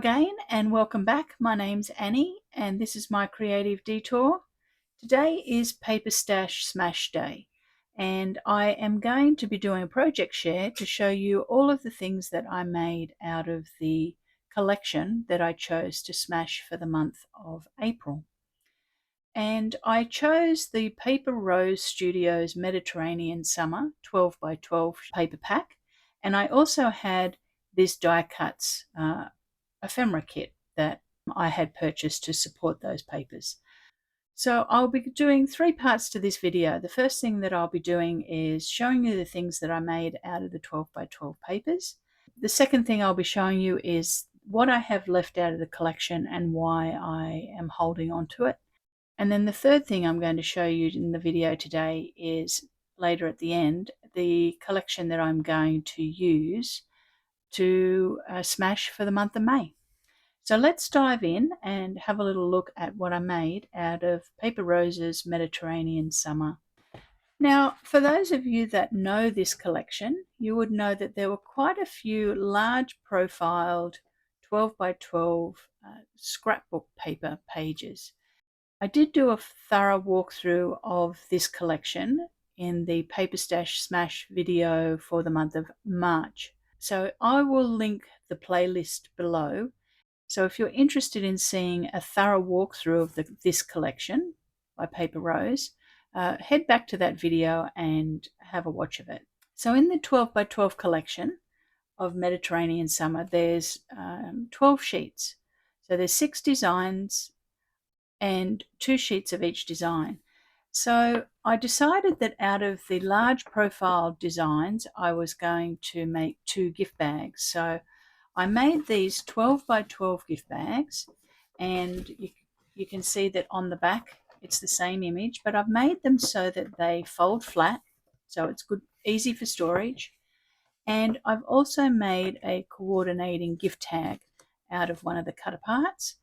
again and welcome back. My name's Annie and this is my creative detour. Today is PaperStashSmash Day and I am going to be doing a project share to show you all of the things that I made out of the collection that I chose to smash for the month of April. And I chose the PaperRoseStudio's Mediterranean Summer 12 by 12 paper pack, and I also had this die cuts ephemera kit that I had purchased to support those papers. So I'll be doing three parts to this video. The first thing that I'll be doing is showing you the things that I made out of the 12 by 12 papers. The second thing I'll be showing you is what I have left out of the collection and why I am holding on to it. And then the third thing I'm going to show you in the video today is, later at the end, the collection that I'm going to use to smash for the month of May. So let's dive in and have a little look at what I made out of Paper Rose's Mediterranean Summer. Now, for those of you that know this collection, you would know that there were quite a few large profiled 12 by 12 scrapbook paper pages. I did do a thorough walkthrough of this collection in the PaperStashSmash video for the month of March. So I will link the playlist below. So if you're interested in seeing a thorough walkthrough of this collection by Paper Rose, head back to that video and have a watch of it. So in the 12 by 12 collection of Mediterranean Summer, there's 12 sheets. So there's 6 designs and 2 sheets of each design. So I decided that out of the large profile designs, I was going to make 2 gift bags. So I made these 12 by 12 gift bags, and you can see that on the back it's the same image, but I've made them so that they fold flat, so it's good, easy for storage. And I've also made a coordinating gift tag out of one of the cut aparts.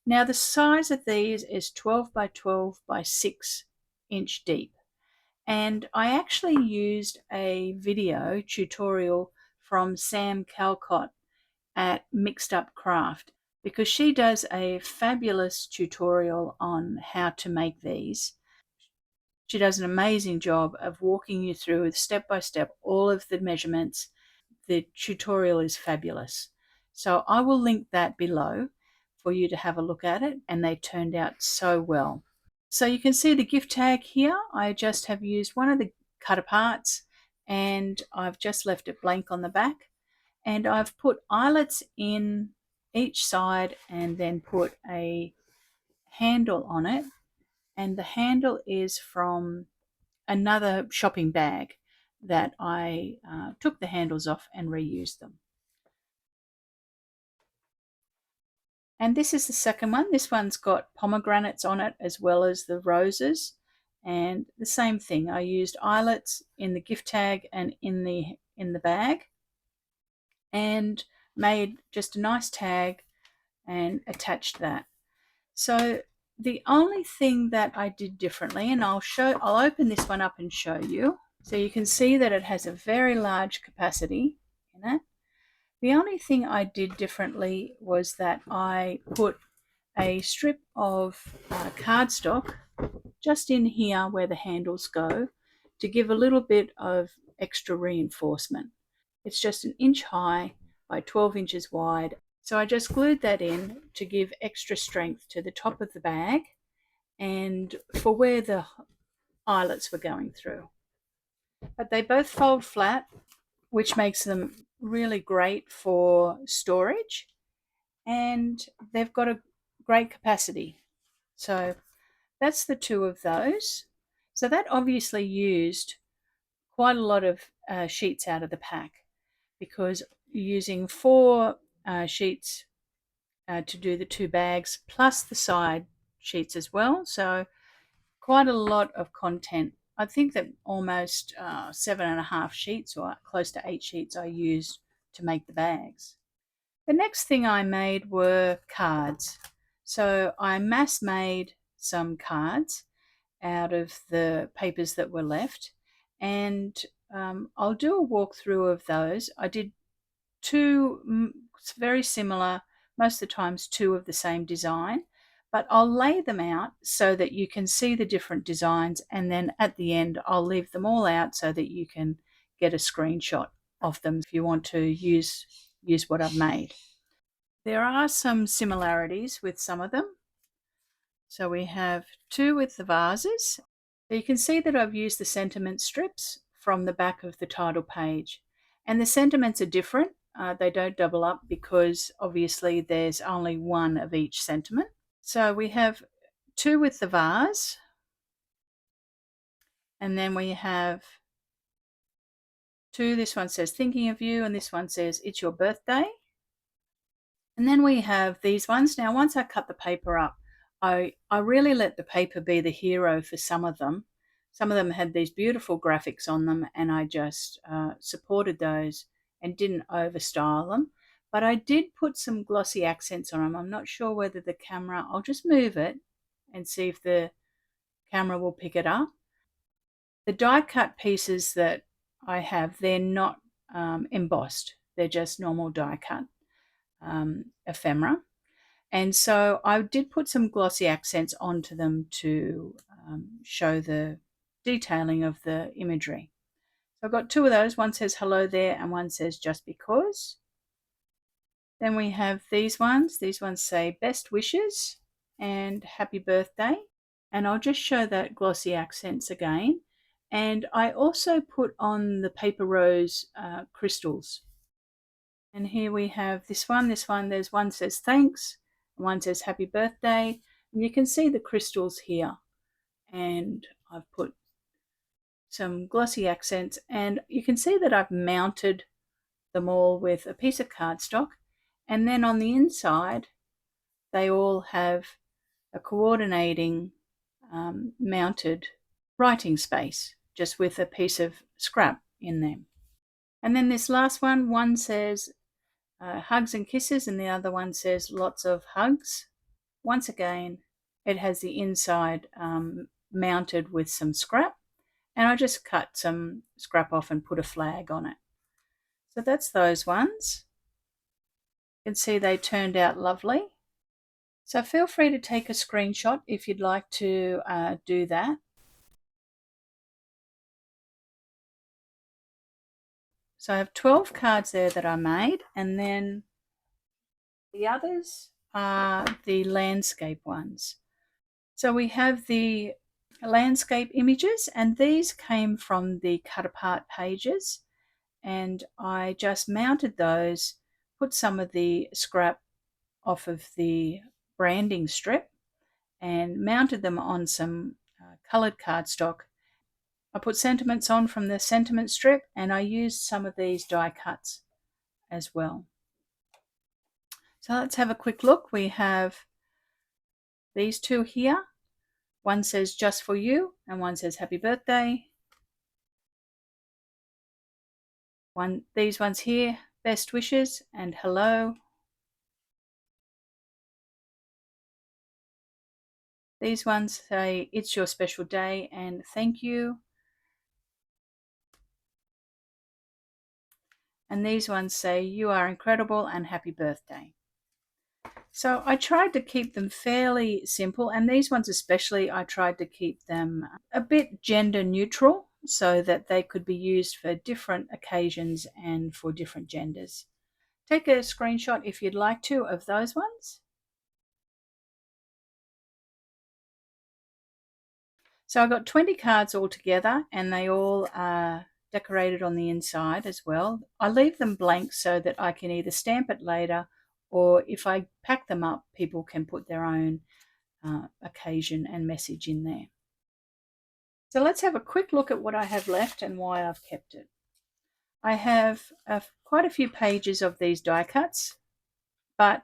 Now the size of these is 12 by 12 by 6 inch deep. And I actually used a video tutorial from Sam Calcott at Mixed Up Craft, because she does a fabulous tutorial on how to make these. She does an amazing job of walking you through step by step all of the measurements. The tutorial is fabulous. So I will link that below for you to have a look at it, and they turned out so well. So you can see the gift tag here. I just have used one of the cut aparts and I've just left it blank on the back, and I've put eyelets in each side and then put a handle on it, and the handle is from another shopping bag that I took the handles off and reused them. And this is the second one. This one's got pomegranates on it as well as the roses, and the same thing. I used eyelets in the gift tag and in the bag, and made just a nice tag and attached that. So the only thing that I did differently, and I'll open this one up and show you. So you can see that it has a very large capacity in it. The only thing I did differently was that I put a strip of cardstock just in here where the handles go to give a little bit of extra reinforcement. It's just 1 inch high by 12 inches wide. So I just glued that in to give extra strength to the top of the bag and for where the eyelets were going through. But they both fold flat, which makes them really great for storage, and they've got a great capacity. So that's the 2 of those. So that obviously used quite a lot of sheets out of the pack, because using 4 sheets to do the 2 bags plus the side sheets as well. So quite a lot of content. I think that almost 7.5 sheets or close to 8 sheets I used to make the bags. The next thing I made were cards. So I mass made some cards out of the papers that were left, and I'll do a walkthrough of those. I did 2 very similar most of the times 2 of the same design, but I'll lay them out so that you can see the different designs, and then at the end I'll leave them all out so that you can get a screenshot of them if you want to use what I've made. There are some similarities with some of them. So we have 2 with the vases. So you can see that I've used the sentiment strips from the back of the title page, and the sentiments are different. They don't double up because obviously there's only one of each sentiment. So we have 2 with the vase, and then we have 2, this one says thinking of you, and this one says it's your birthday. And then we have these ones. Now, once I cut the paper up, I really let the paper be the hero for some of them. Some of them had these beautiful graphics on them, and I just supported those and didn't overstyle them. But I did put some glossy accents on them. I'm not sure whether the camera, I'll just move it and see if the camera will pick it up. The die cut pieces that I have, they're not embossed. They're just normal die cut ephemera. And so I did put some glossy accents onto them to show the detailing of the imagery. So I've got 2 of those. One says hello there and one says just because. Then we have these ones. These ones say best wishes and happy birthday. And I'll just show that glossy accents again. And I also put on the Paper Rose crystals. And here we have this one. There's one says thanks, and one says happy birthday. And you can see the crystals here. And I've put some glossy accents, and you can see that I've mounted them all with a piece of cardstock. And then on the inside, they all have a coordinating mounted writing space, just with a piece of scrap in them. And then this last one says hugs and kisses, and the other one says lots of hugs. Once again, it has the inside mounted with some scrap, and I just cut some scrap off and put a flag on it. So that's those ones. You can see they turned out lovely. So feel free to take a screenshot if you'd like to do that. So I have 12 cards there that I made, and then the others are the landscape ones. So we have the landscape images, and these came from the cut apart pages, and I just mounted those, put some of the scrap off of the branding strip and mounted them on some colored cardstock. I put sentiments on from the sentiment strip, and I used some of these die cuts as well. So let's have a quick look. We have these 2 here. One says just for you, and one says happy birthday. These ones here, best wishes and hello. These ones say it's your special day and thank you. And these ones say you are incredible and happy birthday. So I tried to keep them fairly simple, and these ones especially, I tried to keep them a bit gender neutral so that they could be used for different occasions and for different genders. Take a screenshot if you'd like to of those ones. So I've got 20 cards all together, and they all are decorated on the inside as well. I leave them blank so that I can either stamp it later, or if I pack them up, people can put their own occasion and message in there. So let's have a quick look at what I have left and why I've kept it. I have quite a few pages of these die cuts, but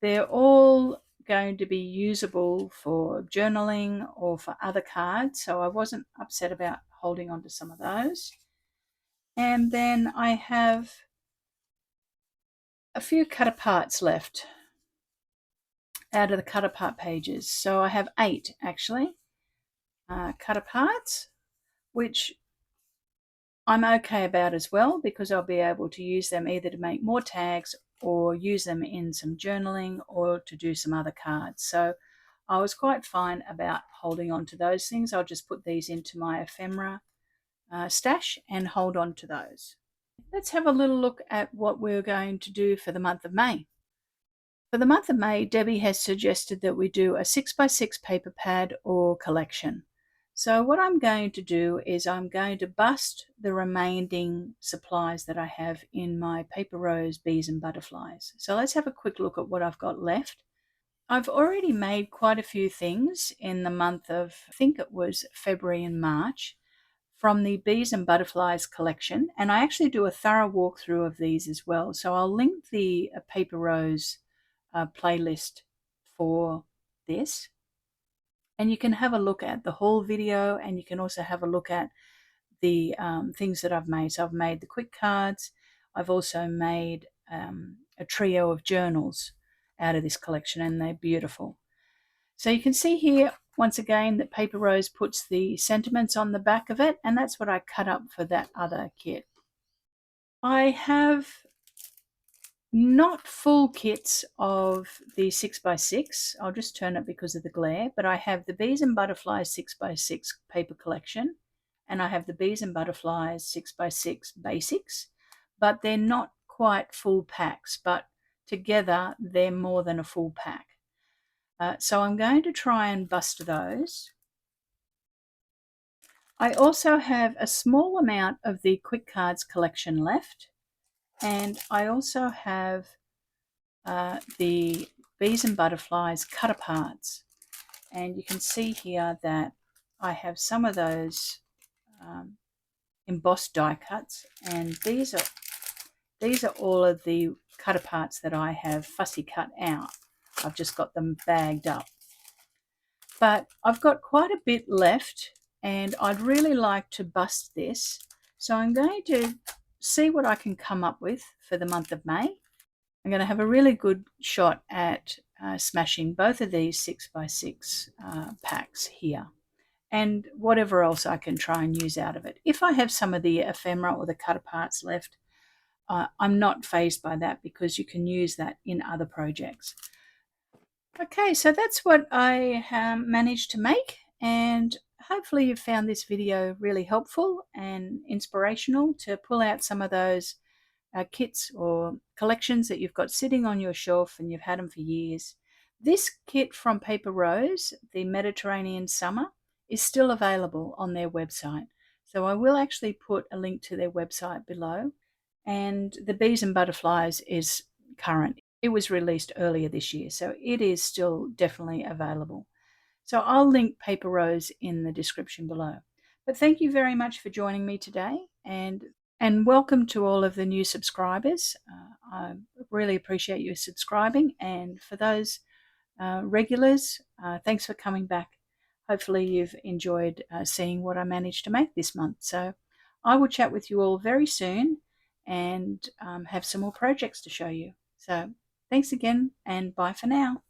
they're all going to be usable for journaling or for other cards, so I wasn't upset about holding on to some of those. And then I have a few cut aparts left out of the cut apart pages. So I have 8 actually cut aparts, which I'm okay about as well, because I'll be able to use them either to make more tags or use them in some journaling or to do some other cards. So I was quite fine about holding on to those things. I'll just put these into my ephemera stash and hold on to those. Let's have a little look at what we're going to do for the month of May. For the month of May, Debbie has suggested that we do a 6x6 paper pad or collection. So what I'm going to do is I'm going to bust the remaining supplies that I have in my Paper Rose bees and butterflies. So let's have a quick look at what I've got left. I've already made quite a few things in the month of, I think it was February and March, from the Bees and Butterflies collection, and I actually do a thorough walkthrough of these as well. So I'll link the Paper Rose playlist for this, and you can have a look at the whole video, and you can also have a look at the things that I've made. So I've made the quick cards. I've also made a trio of journals out of this collection, and they're beautiful. So you can see here once again that Paper Rose puts the sentiments on the back of it, and that's what I cut up for that other kit. I have not full kits of the 6x6. I'll just turn it because of the glare, but I have the Bees and Butterflies 6x6 paper collection, and I have the Bees and Butterflies 6x6 basics, but they're not quite full packs, but together they're more than a full pack. So I'm going to try and bust those. I also have a small amount of the quick cards collection left, and I also have the Bees and Butterflies cut aparts, and you can see here that I have some of those embossed die cuts, and these are all of the cut aparts that I have fussy cut out. I've just got them bagged up. But I've got quite a bit left, and I'd really like to bust this. So I'm going to see what I can come up with for the month of May. I'm going to have a really good shot at smashing both of these 6x6 packs here, and whatever else I can try and use out of it. If I have some of the ephemera or the cut aparts left, I'm not fazed by that because you can use that in other projects. Okay, so that's what I managed to make, and hopefully you found this video really helpful and inspirational to pull out some of those kits or collections that you've got sitting on your shelf and you've had them for years. This kit from Paper Rose, the Mediterranean Summer, is still available on their website. So I will actually put a link to their website below. And the Bees and Butterflies is current. It was released earlier this year, so it is still definitely available. So I'll link Paper Rose in the description below. But thank you very much for joining me today, and welcome to all of the new subscribers. I really appreciate you subscribing, and for those regulars, thanks for coming back. Hopefully you've enjoyed seeing what I managed to make this month. So I will chat with you all very soon and have some more projects to show you. So thanks again, and bye for now.